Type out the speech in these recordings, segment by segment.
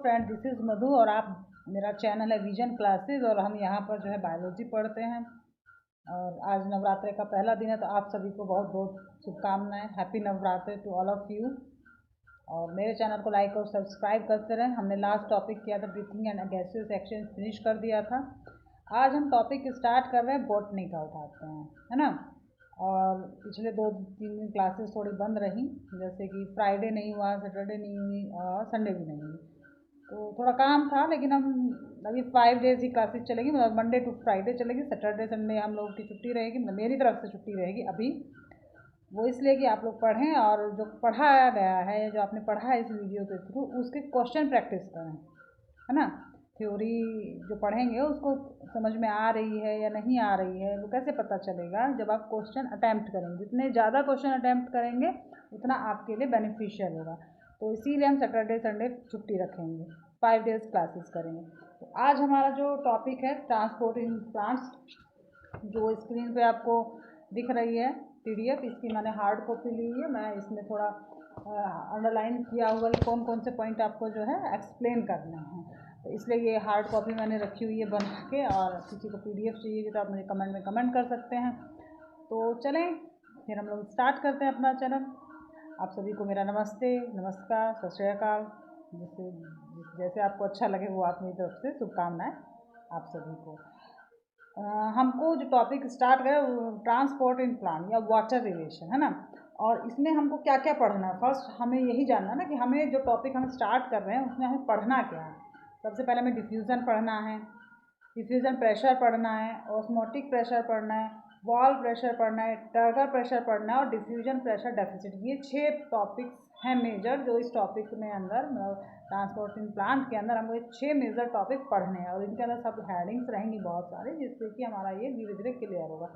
Friend, this is मधु और आप मेरा चैनल है विजन क्लासेस और हम यहाँ पर जो है बायोलॉजी पढ़ते हैं। और आज नवरात्रि का पहला दिन है तो आप सभी को बहुत बहुत शुभकामनाएं। Happy Navratri to all of you. और मेरे चैनल को लाइक और सब्सक्राइब करते रहें। हमने लास्ट टॉपिक किया था breathing and gases exchange, finish कर दिया था। आज हम टॉपिक स्टार्ट कर रहे हैं बॉटनी का, उठाते हैं, है ना। और पिछले 2-3 दिन क्लासेस थोड़ी बंद रही, जैसे कि फ्राइडे नहीं हुआ, सैटरडे नहीं हुई और संडे भी नहीं हुई, तो थोड़ा काम था। लेकिन हम अभी 5 डेज़ ही क्लासेस चलेगी, मतलब मंडे टू फ्राइडे चलेगी। सैटरडे संडे हम लोगों की छुट्टी रहेगी, मतलब मेरी तरफ से छुट्टी रहेगी अभी। वो इसलिए कि आप लोग पढ़ें और जो पढ़ाया गया है, जो आपने पढ़ा है इस वीडियो के थ्रू, उसके क्वेश्चन प्रैक्टिस करें, है ना। थ्योरी जो पढ़ेंगे उसको समझ में आ रही है या नहीं आ रही है, वो कैसे पता चलेगा? जब आप क्वेश्चन अटैम्प्ट करेंगे। जितने ज़्यादा क्वेश्चन अटैम्प्ट करेंगे उतना आपके लिए बेनिफिशियल होगा। तो इसीलिए हम सैटरडे संडे छुट्टी रखेंगे, 5 डेज़ क्लासेस करेंगे। तो आज हमारा जो टॉपिक है ट्रांसपोर्ट इन प्लांट्स, जो स्क्रीन पे आपको दिख रही है PDF, इसकी मैंने हार्ड कॉपी ली है। मैं इसमें थोड़ा अंडरलाइन किया हुआ कि कौन कौन से पॉइंट आपको जो है एक्सप्लेन करने हैं, तो इसलिए ये हार्ड कॉपी मैंने रखी हुई है बना के। और किसी को PDF चाहिए तो आप मुझे कमेंट में कमेंट कर सकते हैं। तो चलें फिर हम लोग स्टार्ट करते हैं अपना चैनल। आप सभी को मेरा नमस्ते, नमस्कार, सत श्री अकाल। जैसे आपको अच्छा लगे वो आप मेरी तरफ से शुभकामनाएं आप सभी को। हमको जो टॉपिक स्टार्ट करें ट्रांसपोर्ट इन प्लांट या वाटर रिलेशन, है ना। और इसमें हमको क्या क्या पढ़ना है, फर्स्ट हमें यही जानना ना कि हमें जो टॉपिक हम स्टार्ट कर रहे हैं उसमें हमें पढ़ना क्या है। सबसे पहले हमें डिफ्यूज़न पढ़ना है, डिफ्यूज़न प्रेशर पढ़ना है, ऑस्मोटिक प्रेशर पढ़ना है, वॉल प्रेशर पढ़ना है, टर्गर प्रेशर पढ़ना है और डिफ्यूजन प्रेशर डेफिसिट। ये 6 टॉपिक्स हैं मेजर, जो इस टॉपिक में अंदर ट्रांसपोर्टिंग प्लांट के अंदर हमको ये 6 मेजर टॉपिक पढ़ने हैं। और इनके अंदर सब हेडिंग्स रहेंगी बहुत सारे, जिससे कि हमारा ये धीरे धीरे क्लियर होगा।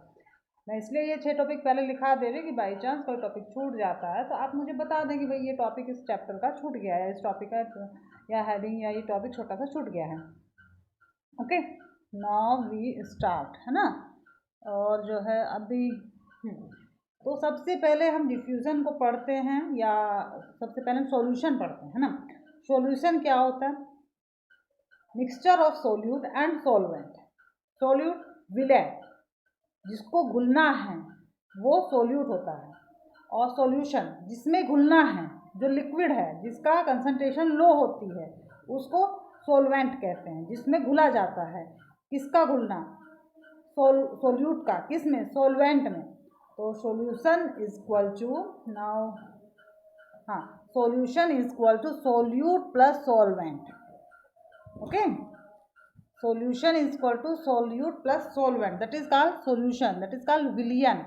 मैं इसलिए ये 6 टॉपिक पहले लिखा दे रही कि बाई चांस कोई टॉपिक छूट जाता है तो आप मुझे बता दें कि भाई ये टॉपिक इस चैप्टर का छूट गया है, इस टॉपिक का या हेडिंग या ये टॉपिक छोटा सा छूट गया है। ओके, नाउ वी स्टार्ट, है ना। और जो है अभी तो सबसे पहले हम डिफ्यूज़न को पढ़ते हैं, या सबसे पहले हम सॉल्यूशन पढ़ते हैं, है ना। सॉल्यूशन क्या होता है? Mixture of solute and solvent. Solute विलय, जिसको घुलना है वो सोल्यूट होता है, और सॉल्यूशन जिसमें घुलना है, जो लिक्विड है जिसका कंसंट्रेशन लो होती है, उसको सॉल्वेंट कहते हैं, जिसमें घुला जाता है। किसका घुलना? सोल्यूट का। किस में? सॉल्वेंट में। तो solution is equal to, now हाँ, solution is equal to solute plus solvent. Okay, solution is equal to solute plus solvent, that is called solution, that is called विलयन।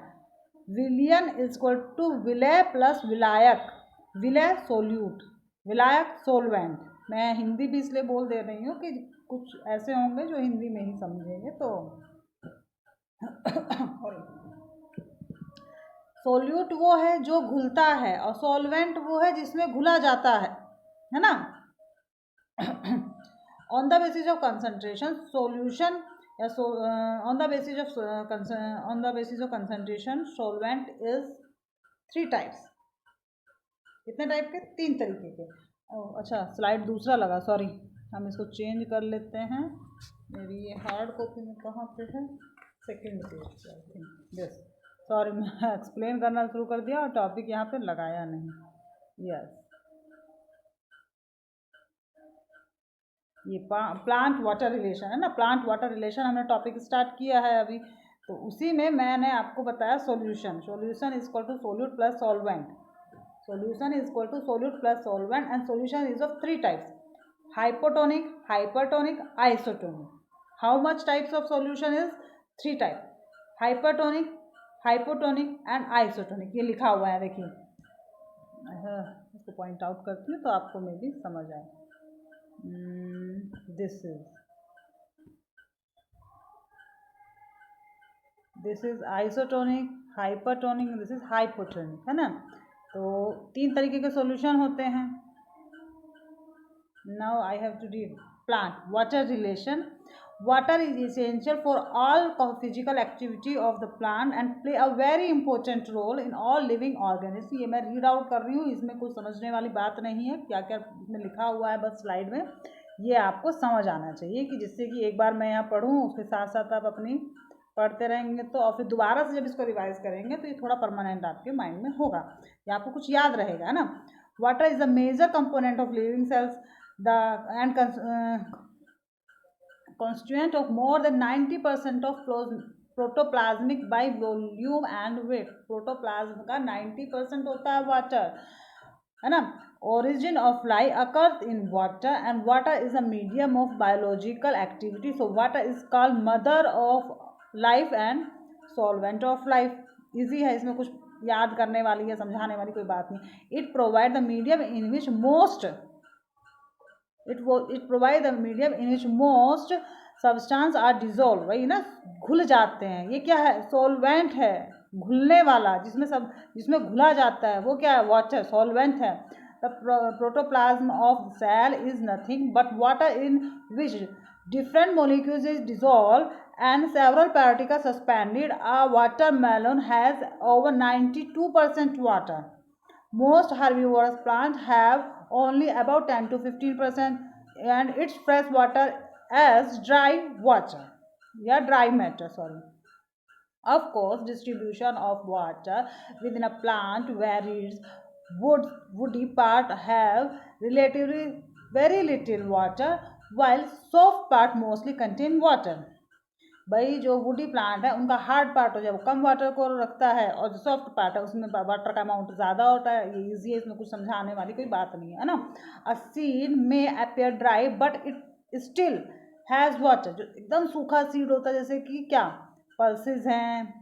विलयन is equal to विलय plus विलायक। विलय solute, विलायक solvent. मैं हिंदी भी इसलिए बोल दे रही हूँ कि कुछ ऐसे होंगे जो हिंदी में ही समझेंगे। तो सोल्यूट वो है जो घुलता है और सॉल्वेंट वो है जिसमें घुला जाता है ना। On the basis of concentration, solution on the basis of concentration, solvent is 3 types। कितने टाइप के? 3 तरीके के। अच्छा, स्लाइड दूसरा लगा, सॉरी, हम इसको चेंज कर लेते हैं। मेरी ये हार्ड कॉपी में कहाँ पे है? Second page I think, yes. Sorry, मैं एक्सप्लेन करना शुरू कर दिया और टॉपिक यहाँ पे लगाया नहीं। यस, ये प्लांट वाटर रिलेशन है ना। प्लांट वाटर रिलेशन हमने टॉपिक स्टार्ट किया है अभी, तो उसी में मैंने आपको बताया solution. Solution is equal to solute plus solvent. Solution is equal to solute plus solvent and solution is of 3 types: hypotonic, hypertonic, isotonic. How much types of solution is? 3 type: hypertonic, hypotonic and isotonic. ये लिखा हुआ है, देखिए, इसको point out करती हूँ तो आपको मे भी समझ आए। This is isotonic, hypertonic, this is hypotonic, है ना। तो 3 तरीके के सॉल्यूशन होते हैं। Now I have to read plant water relation. Water is essential for all physical activity of the plant and play a very important role in all living organisms. ये मैं read out कर रही हूँ, इसमें कुछ समझने वाली बात नहीं है, क्या क्या इसमें लिखा हुआ है बस स्लाइड में, ये आपको समझ आना चाहिए कि जिससे कि एक बार मैं यहाँ पढ़ूँ उसके साथ साथ आप अपनी पढ़ते रहेंगे तो, और फिर दोबारा से जब इसको रिवाइज करेंगे तो ये थोड़ा परमानेंट आपके माइंड में होगा, ये आपको कुछ याद रहेगा, है ना। Water is the major component of living cells the and constituent of more than 90% of protoplasmic by volume and weight. Protoplasm का 90% होता है वाटर, है ना। origin of life occurs in water and water is a medium of biological activity, so water is called mother of life and solvent of life। Easy है, इसमें कुछ याद करने वाली या समझाने वाली कोई बात नहीं। It provide the medium in which most it provide the medium in which most substance are dissolved, वही ना, घुल जाते हैं। ये क्या है? सॉल्वेंट है, घुलने वाला, जिसमें घुला जाता है वो क्या है? वाटर, सॉल्वेंट है। The protoplasm of cell is nothing but water in which different molecules is dissolved and several particles suspended. A watermelon has over 92% water. Most herbivorous plants have only about 10 to 15% and its fresh water as dry water, dry matter, sorry. Of course, distribution of water within a plant varies. Woody part have relatively very little water while soft part mostly contain water. भाई जो woody plant है उनका hard part हो जाए वो कम water को रखता है और जो सॉफ्ट पार्ट है उसमें वाटर का अमाउंट ज़्यादा होता है। ये इजी है, इसमें कुछ समझाने वाली कोई बात नहीं है ना। A seed may appear dry but it still has water. जो एकदम सूखा सीड होता है जैसे कि क्या, पल्सेस हैं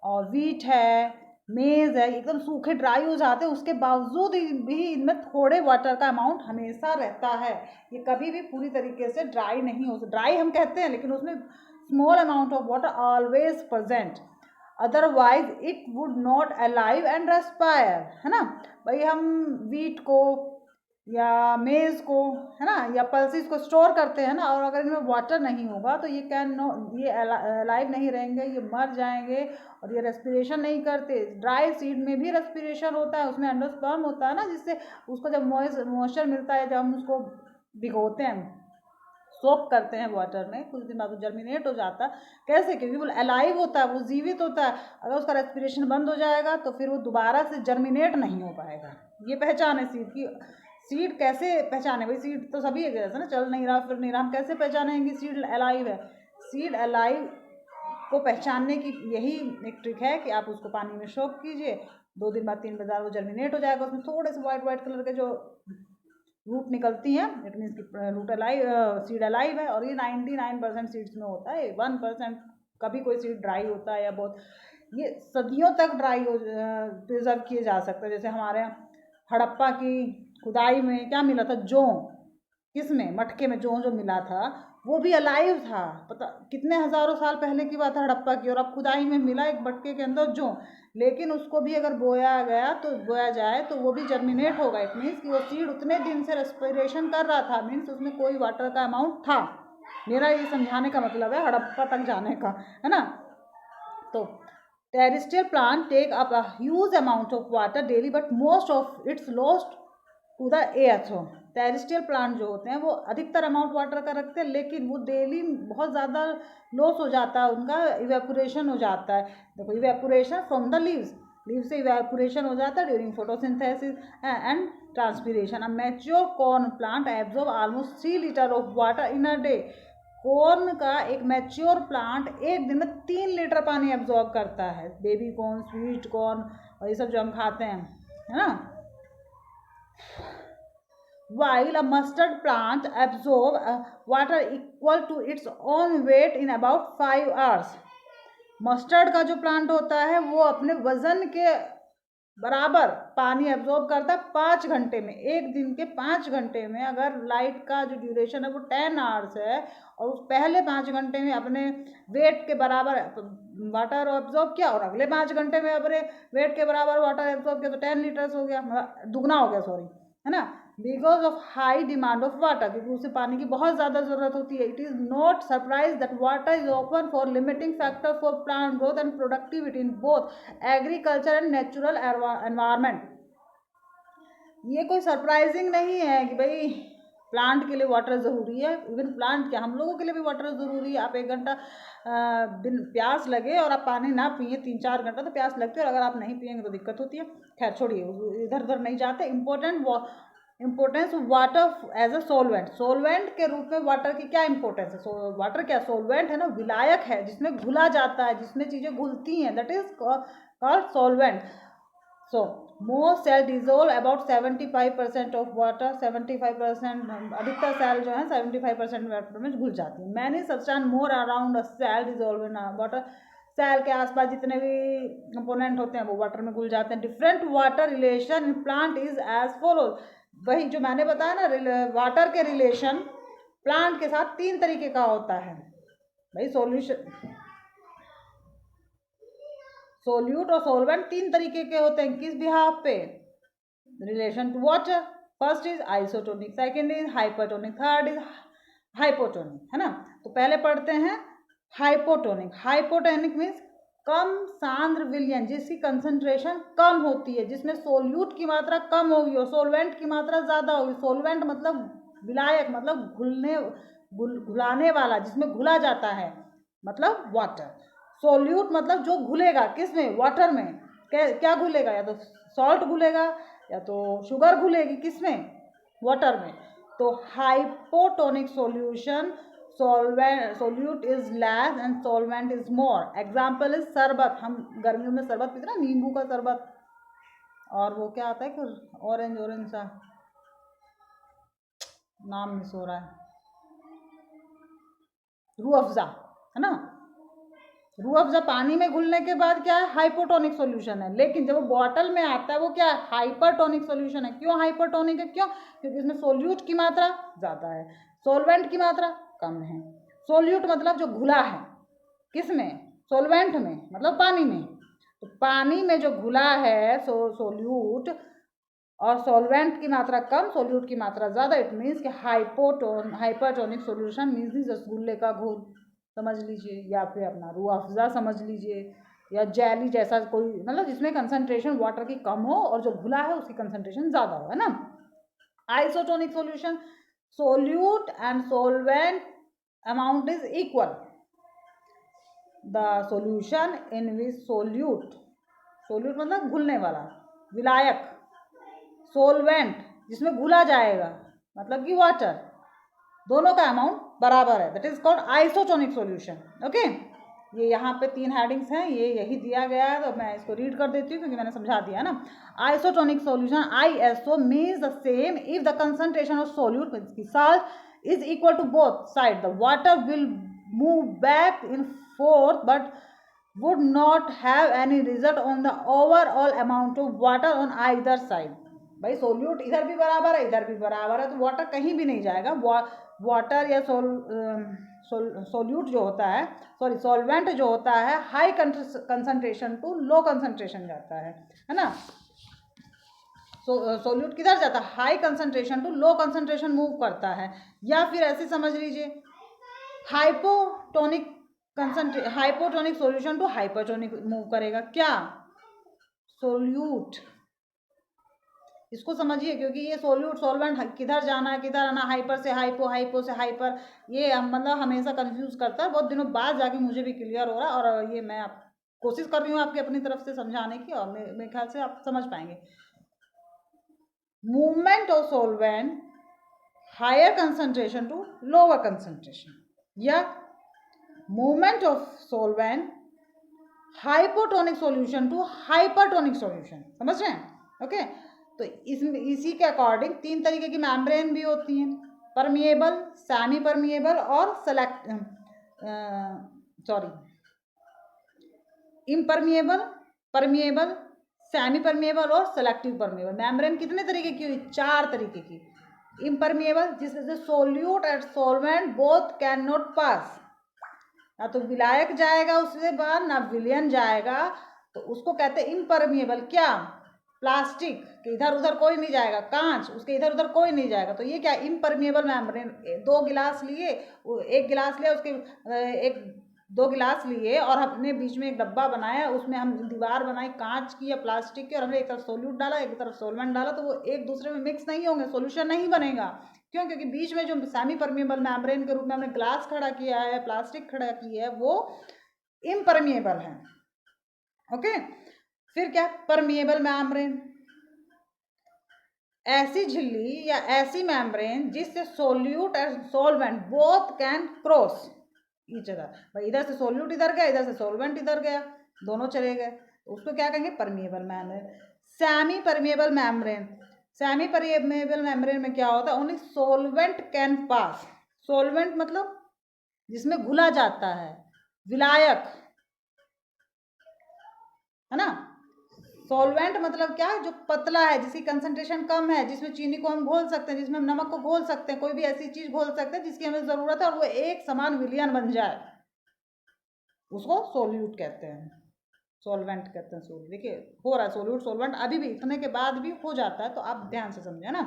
और वीट है, मेज़ है, एकदम सूखे ड्राई हो जाते हैं, उसके बावजूद भी इनमें थोड़े वाटर का अमाउंट हमेशा रहता है। ये कभी भी पूरी तरीके से ड्राई नहीं हो सकता। ड्राई हम कहते हैं लेकिन उसमें small amount of water always present, otherwise it would not alive and respire, है ना। भाई हम वीट को या मेज़ को, है ना, या पल्सेस को स्टोर करते हैं ना, और अगर इनमें वाटर नहीं होगा तो ये अलाइव नहीं रहेंगे, ये मर जाएंगे और ये रेस्पिरेशन नहीं करते। ड्राई सीड में भी रेस्पिरेशन होता है, उसमें एंडोस्पर्म होता है ना, जिससे उसको जब मॉइस्चर मिलता है, जब हम उसको भिगोते हैं, सोप करते हैं वाटर में, कुछ दिन बाद वो जर्मिनेट हो जाता है। कैसे? क्योंकि वो अलाइव होता है, वो जीवित होता है। अगर उसका रेस्पिरेशन बंद हो जाएगा तो फिर वो दोबारा से जर्मिनेट नहीं हो पाएगा। ये पहचान है सीड की। सीड कैसे पहचाने? भाई सीड तो सभी है जैसे ना, चल नहीं रहा फिर नहीं रहा, हम कैसे पहचानेंगे सीड अलाइव है? सीड अलाइव को पहचानने की यही एक ट्रिक है कि आप उसको पानी में सोक कीजिए, 2 दिन बाद 3 दिन बाद वो जर्मिनेट हो जाएगा। उसमें थोड़े से वाइट कलर के जो रूट निकलती हैं, इट मीन्स की रूट अलाइव, सीड अलाइव है। और ये 99% सीड्स में होता है, 1% कभी कोई सीड ड्राई होता है या बहुत, ये सदियों तक ड्राई हो प्रिजर्व किए जा सकते हैं। जैसे हमारे हड़प्पा की खुदाई में क्या मिला था? जौ। किसमें? मटके में जौ जो मिला था वो भी अलाइव था। पता कितने हज़ारों साल पहले की बात है हड़प्पा की, और अब खुदाई में मिला एक मटके के अंदर जौ। लेकिन उसको भी अगर बोया जाए तो वो भी जर्मिनेट होगा। इट मीन्स कि वो सीड उतने दिन से रेस्पिरेशन कर रहा था, मीन्स उसमें कोई वाटर का अमाउंट था। मेरा ये समझाने का मतलब है हड़प्पा तक जाने का, है ना। तो terrestrial plant take up a huge amount of water daily but most of it's lost to the air through। Terrestrial plant जो होते हैं वो अधिकतर अमाउंट वाटर का रखते हैं, लेकिन वो डेली बहुत ज़्यादा लॉस हो जाता है, उनका इवेपोरेशन हो जाता है। देखो, इवेपोरेशन फ्रॉम द लीव्स से इवेपोरेशन हो जाता है during photosynthesis and transpiration. A mature corn plant absorb almost 3 litre of water in a day. Corn का एक मैच्योर प्लांट एक दिन में 3 लीटर पानी एब्जॉर्ब करता है। बेबी कॉर्न, स्वीट कॉर्न और ये सब जो हम खाते हैं, है ना। While a mustard plant absorb water equal to its own weight in about 5 hours। Mustard का जो प्लांट होता है वो अपने वजन के बराबर पानी एब्जॉर्ब करता है 5 घंटे में। एक दिन के 5 घंटे में अगर लाइट का जो ड्यूरेशन है वो 10 आवर्स है और उस पहले 5 घंटे में अपने वेट के बराबर वाटर एब्जॉर्ब किया और अगले 5 घंटे में अपने वेट के बराबर वाटर एब्जॉर्ब किया तो 10 लीटर्स हो गया, मतलब दुगना हो गया, सॉरी, है ना। Because of high demand of water, क्योंकि उसे पानी की बहुत ज़्यादा ज़रूरत होती है. It is not surprise that water is open for limiting factor for plant growth and productivity in both agriculture and natural environment. ये कोई सरप्राइजिंग नहीं है कि भाई प्लांट के लिए वाटर ज़रूरी है. इवन प्लांट क्या, हम लोगों के लिए भी वाटर ज़रूरी है. आप 1 घंटा बिन प्यास लगे और आप पानी ना पिए 3-4 घंटा तो प्यास लगती है, और अगर आप नहीं पिएंगे तो दिक्कत होती है. खैर छोड़िए, इधर उधर नहीं जाते. Importance water as a solvent. Solvent के रूप में वाटर की क्या इंपॉर्टेंस है? वाटर क्या सोलवेंट है ना, विलायक है, जिसमें घुला जाता है, जिसमें चीज़ें घुलती हैं, that is called solvent. So most cell dissolve about 75% of water. 75% अधिकतर सेल जो है 75% वाटर में घुल जाती है. Many substance more around cell dissolve in water. Cell के आसपास जितने भी कंपोनेंट होते हैं वो वाटर में घुल जाते हैं. Different water relation in plant is as follows. वही जो मैंने बताया ना, वाटर के रिलेशन प्लांट के साथ 3 तरीके का होता है भाई. सोल्यूट और सोलवेंट 3 तरीके के होते हैं. किस बिहाफ पे? Relation to water. First is isotonic, second is hypertonic, third is hypotonic, है ना. तो पहले पढ़ते हैं हाइपोटोनिक. हाइपोटोनिक मीन्स कम सांद्र विलयन, जिसकी कंसंट्रेशन कम होती है, जिसमें सोल्यूट की मात्रा कम होगी और सोलवेंट की मात्रा ज़्यादा होगी. सोलवेंट मतलब विलायक, मतलब घुलाने वाला, जिसमें घुला जाता है, मतलब वाटर. सोल्यूट मतलब जो घुलेगा, किस में? वाटर में. क्या घुलेगा? या तो सॉल्ट घुलेगा या तो शुगर घुलेगी. किस में? वाटर में. तो hypotonic solution, solute is less and solvent is more. Example is शरबत. हम गर्मियों में शरबत पीते ना, नींबू का शरबत, और वो क्या आता है कि ऑरेंज सा, नाम मिस हो रहा है, रूह अफ़ज़ा, है ना. रूह अफ़ज़ा पानी में घुलने के बाद क्या है? हाइपोटोनिक सॉल्यूशन है. लेकिन जब वो बॉटल में आता है वो क्या है? हाइपरटोनिक सॉल्यूशन है. क्यों हाइपरटोनिक है? क्यों? क्योंकि इसमें सोल्यूट की मात्रा ज़्यादा है, सोलवेंट की मात्रा कम है. सोल्यूट मतलब जो घुला है, किस में? सोलवेंट में, मतलब पानी में. तो पानी में जो घुला है सोल्यूट, और सॉल्वेंट की मात्रा कम, सोल्यूट की मात्रा ज़्यादा. इट मीन्स कि हाइपरटोनिक सॉल्यूशन मीन्स रसगुल्ले का घोल समझ लीजिए, या फिर अपना रूह अफ़ज़ा समझ लीजिए, या जेली जैसा कोई, मतलब जिसमें कंसंट्रेशन वाटर की कम हो और जो घुला है उसकी कंसंट्रेशन ज़्यादा हो, है ना. Isotonic solution, solute and solvent amount is equal. The solution in which solute मतलब घुलने वाला, विलायक. सोलवेंट जिसमें घुला जाएगा, मतलब कि वाटर, दोनों का अमाउंट बराबर है. That is called isotonic solution. Okay, ये यहाँ पे 3 हेडिंग्स हैं, ये यही दिया गया है, तो मैं इसको रीड कर देती हूँ क्योंकि मैंने समझा दिया ना. Isotonic solution, ISO means the same if the concentration of solute means की salt is equal to both side. The water will move back in forth but would not have any result on the overall amount of water on either side. भाई solute इधर भी बराबर है, इधर भी बराबर है, तो वाटर कहीं भी नहीं जाएगा. वाटर या सोल्यूट जो होता है, सॉरी सॉल्वेंट जो होता है, high concentration to low concentration जाता है ना. सोल्यूट किधर जाता है? High concentration to low concentration move करता है. या फिर ऐसे समझ लीजिए, hypotonic solution to hypertonic move करेगा. क्या? सोल्यूट. इसको समझिए, क्योंकि ये सोल्यूट सॉल्वेंट किधर जाना है किधर आना, हाइपर से हाइपो, हाइपो से हाइपर, ये मतलब हमेशा कंफ्यूज करता है. बहुत दिनों बाद जाके मुझे भी क्लियर हो रहा है, और ये मैं कोशिश कर रही हूँ आपकी अपनी तरफ से समझाने की, और मेरे ख्याल से आप समझ पाएंगे. Movement of solvent higher concentration to lower concentration, या movement of solvent hypotonic solution to hypertonic solution. समझ रहे हैं? ओके, तो इसमें इसी के अकॉर्डिंग 3 तरीके की मेम्ब्रेन भी होती हैं, परमिएबल, सेमी परमिएबल और इम्परमिएबल, परमिएबल, सेमी परमिएबल और सेलेक्टिव परमिएबल. मेम्ब्रेन कितने तरीके की हुई? 4 तरीके की. इम्परमिएबल, जिससे solute and solvent both can not pass, ना तो विलायक जाएगा उससे बाहर, ना विलयन जाएगा, तो उसको कहते हैं इम्परमिएबल. क्या? प्लास्टिक के इधर उधर कोई नहीं जाएगा, कांच उसके इधर उधर कोई नहीं जाएगा। तो ये क्या, इम्परमिएबल मेम्ब्रेन। 2 गिलास लिए, एक गिलास लिया, उसके एक 2 गिलास लिए और हमने बीच में एक डब्बा बनाया, उसमें हम दीवार बनाई कांच की या प्लास्टिक की, और हमने एक तरफ सोल्यूट डाला एक तरफ सोलवेंट डाला, तो वो एक दूसरे में मिक्स नहीं होंगे, सोल्यूशन नहीं बनेगा। क्यों? क्योंकि बीच में जो सेमी परमिएबल मेम्ब्रेन के रूप में हमने ग्लास खड़ा किया है, प्लास्टिक खड़ा की है, वो इम्परमिएबल है। ओके, फिर क्या, परमिएबल मेम्ब्रेन, ऐसी झिल्ली या ऐसी मेम्ब्रेन जिससे solute and solvent both can cross each other. भाई इधर से सोल्यूट इधर गया, इधर से सोलवेंट इधर गया, दोनों चले गए, उसको क्या कहेंगे, permeable membrane. Semi permeable membrane, semi permeable membrane में क्या होता है, only solvent can pass. Solvent मतलब जिसमें घुला जाता है, विलायक, है ना। सॉल्वेंट मतलब क्या है, जो पतला है, जिसकी कंसंट्रेशन कम है, जिसमें चीनी को हम घोल सकते हैं, जिसमें हम नमक को घोल सकते हैं, कोई भी ऐसी चीज घोल सकते हैं जिसकी हमें जरूरत है और वो एक समान विलयन बन जाए, उसको सोल्यूट कहते हैं, सॉल्वेंट कहते हैं। सोल्यूट देखिए हो रहा है, सोल्यूट सोल्वेंट अभी भी इतने के बाद भी हो जाता है, तो आप ध्यान से समझे ना।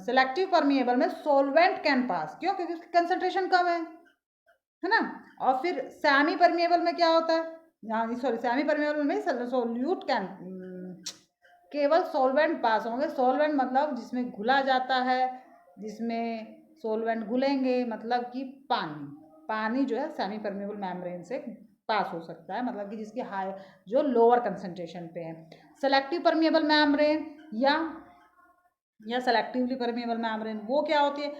सिलेक्टिव परमिएबल में सोल्वेंट कैन पास, क्यों? क्योंकि उसकी कंसंट्रेशन कम है ना। और फिर सेमी परमिएबल में क्या होता है, यहाँ सॉरी सेमी परमिएबल में सोल्यूट कैन, केवल सॉल्वेंट पास होंगे। सॉल्वेंट मतलब जिसमें घुला जाता है, जिसमें सोल्वेंट घुलेंगे, मतलब कि पानी जो है सेमी परमिएबल मेम्ब्रेन से पास हो सकता है, मतलब कि जिसकी हाई, जो लोअर कंसंट्रेशन पे है। सेलेक्टिव परमिएबल मेम्ब्रेन या सेलेक्टिवली परमिएबल मेम्ब्रेन वो क्या होती है,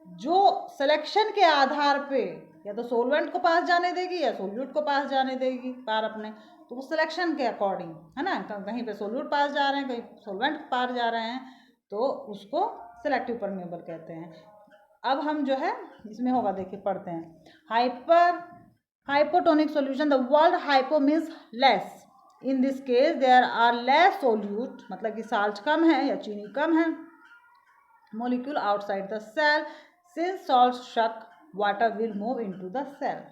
जो सिलेक्शन के आधार पे या तो सोलवेंट को पास जाने देगी या सोल्यूट को पास जाने देगी पार अपने, तो वो सिलेक्शन के अकॉर्डिंग, है ना, कहीं पे सोल्यूट पास जा रहे हैं, कहीं सोलवेंट पार जा रहे हैं, तो उसको सिलेक्टिव परमिएबल कहते हैं। अब हम जो है इसमें होगा, देखिए पढ़ते हैं। Hypotonic solution, the word hypo means less, in this case there are less solute, मतलब कि साल्ट कम है या चीनी कम है, molecule outside the cell, since salt suck water will move into the cell।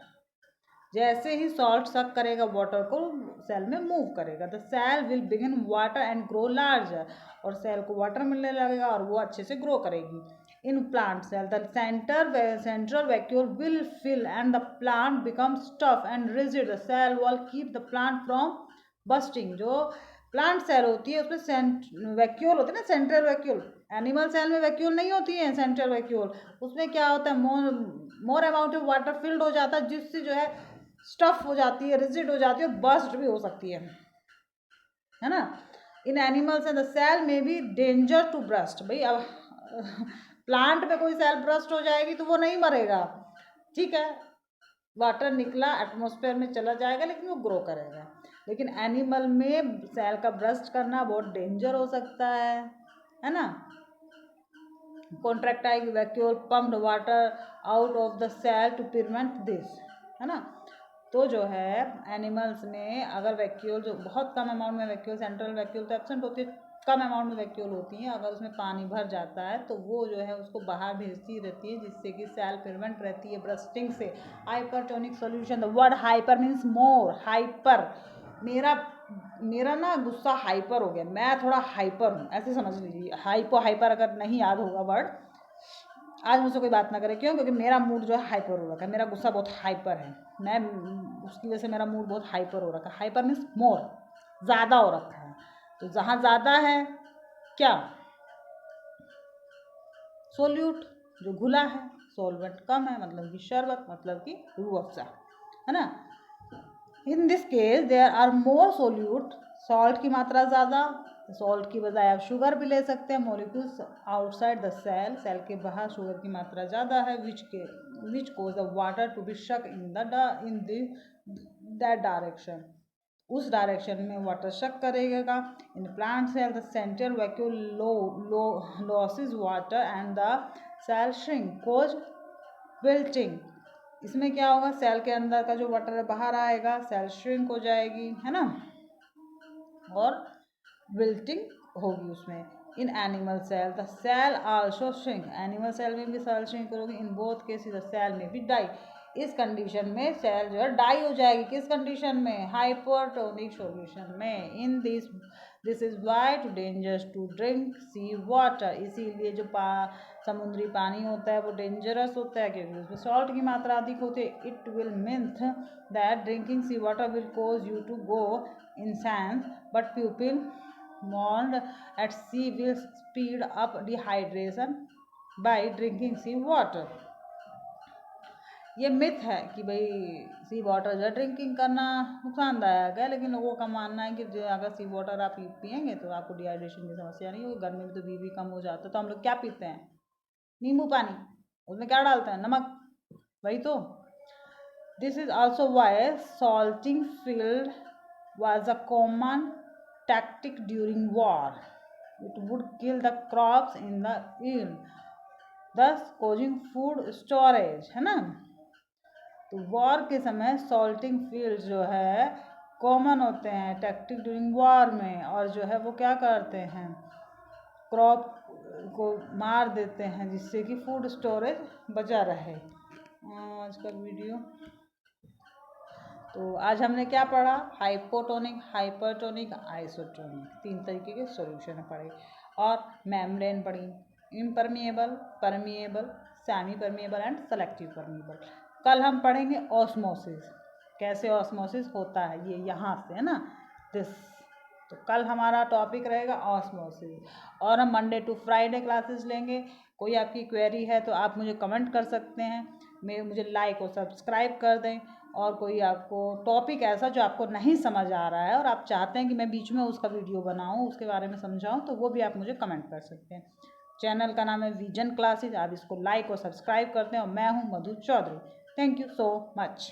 जैसे ही सॉल्ट सक करेगा वाटर को, सेल में मूव करेगा, the cell will begin water and grow larger, और सेल को वाटर मिलने लगेगा और वो अच्छे से ग्रो करेगी। In plant cell the central vacuole will fill and the plant becomes tough and rigid, the cell wall keep the plant from bursting. जो प्लांट सेल होती है उसमें वैक्यूल होते हैं ना, सेंट्रल वैक्यूल। एनिमल सेल में vacuole नहीं होती है सेंट्रल वैक्यूल, उसमें क्या होता है, more amount of water field हो जाता है, जिससे जो है स्टफ हो जाती है, रिजिड हो जाती है, और बस्ट भी हो सकती है ना। इन एनिमल्स एंड द सेल में बी डेंजर टू ब्रस्ट। भाई अब प्लांट में कोई सेल ब्रस्ट हो जाएगी तो वो नहीं मरेगा, ठीक है, वाटर निकला एटमॉस्फेयर में चला जाएगा लेकिन वो ग्रो करेगा। लेकिन एनिमल में सेल का ब्रस्ट करना बहुत डेंजर हो सकता है ना। Contractile vacuole pumped water out of the cell to prevent this, है ना। तो जो है एनिमल्स में अगर वैक्यूल, जो बहुत कम अमाउंट में वैक्यूल, सेंट्रल वैक्यूल तो एब्सेंट होती है, कम अमाउंट में वैक्यूल होती है, अगर उसमें पानी भर जाता है तो वो जो है उसको बाहर भेजती रहती है, जिससे कि सेल प्रिवेंट रहती है ब्रस्टिंग से। Hypertonic solution, the word hyper means more, hyper, मेरा ना गुस्सा हाइपर हो गया, मैं थोड़ा हाइपर हूँ, ऐसे समझ लीजिए। हाइपर अगर नहीं याद होगा वर्ड, आज मुझसे कोई बात ना करे, क्यों? क्योंकि मेरा मूड जो है हाइपर हो रखा है, मेरा गुस्सा बहुत हाइपर है, मैं उसकी वजह से मेरा मूड बहुत हाइपर हो रखा है। हाइपर मीन्स मोर, ज़्यादा हो रखा है। तो जहाँ ज़्यादा है क्या, सोल्यूट जो घुला है, सोलवेंट कम है मतलब कि शरबत, मतलब कि रूह अफ़ज़ा, है ना। In this case there are more solute, salt की मात्रा ज़्यादा, सॉल्ट की बजाय आप शुगर भी ले सकते हैं। Molecules outside the cell, cell के बाहर शुगर की मात्रा ज़्यादा है, which causes the water to be suck in that direction, उस डायरेक्शन में वाटर शक करेगा। In plant cell the central vacuole loses water and the cell shrink causes wilting. इसमें क्या होगा, सेल के अंदर का जो वाटर है बाहर आएगा, सेल श्रिंक हो जाएगी, है ना, और विल्टिंग होगी उसमें। In animal cell the cell also shrink, animal cell में भी सेल श्रिंक होगी। In both cases the cell में भी डाई, इस कंडीशन में सेल जो है डाई हो जाएगी। किस कंडीशन में? हाइपोटोनिक सॉल्यूशन में। In this is why too dangerous to drink sea water. इसीलिए जो समुद्री पानी होता है वो डेंजरस होता है क्योंकि उसमें सॉल्ट की मात्रा अधिक होती है। It will means that drinking sea water will cause you to go insane but people mourned at sea will speed up dehydration by drinking sea water। ये मिथ है कि भाई सी वाटर जो है ड्रिंकिंग करना नुकसानदायक है, लेकिन लोगों का मानना है कि जो अगर सी वाटर आप पियेंगे तो आपको डिहाइड्रेशन की समस्या नहीं होगी। गर्मी में तो बीपी कम हो जाता है। तो हम लोग क्या पीते हैं? नींबू पानी। उसमें क्या डालते हैं? नमक। वही तो। This is also why salting field was a common tactic during war. It would kill the crops in the field, thus causing food storage, है ना। तो वॉर के समय सॉल्टिंग फील्ड जो है कॉमन होते हैं टैक्टिक ड्यूरिंग वॉर में, और जो है वो क्या करते हैं? क्रॉप को मार देते हैं जिससे कि फूड स्टोरेज बचा रहे। आज का वीडियो तो आज हमने क्या पढ़ा? हाइपोटोनिक, हाइपरटोनिक, आइसोटोनिक, 3 तरीके के सॉल्यूशन पढ़े। और मेम्ब्रेन पढ़ी, impermeable, permeable, semi permeable and selective permeable. कल हम पढ़ेंगे ऑस्मोसिस, कैसे ऑस्मोसिस होता है, ये यहाँ से है ना दिस। तो कल हमारा टॉपिक रहेगा ऑस्मोसिस। और हम मंडे टू फ्राइडे क्लासेस लेंगे। कोई आपकी क्वेरी है तो आप मुझे कमेंट कर सकते हैं, मुझे लाइक और सब्सक्राइब कर दें। और कोई आपको टॉपिक ऐसा जो आपको नहीं समझ आ रहा है और आप चाहते हैं कि मैं बीच में उसका वीडियो बनाऊं, उसके बारे में समझाऊं, तो वो भी आप मुझे कमेंट कर सकते हैं। चैनल का नाम है विजन क्लासेस। आप इसको लाइक और सब्सक्राइब करते हैं। और मैं हूं Madhu Chaudhary. Thank you so much.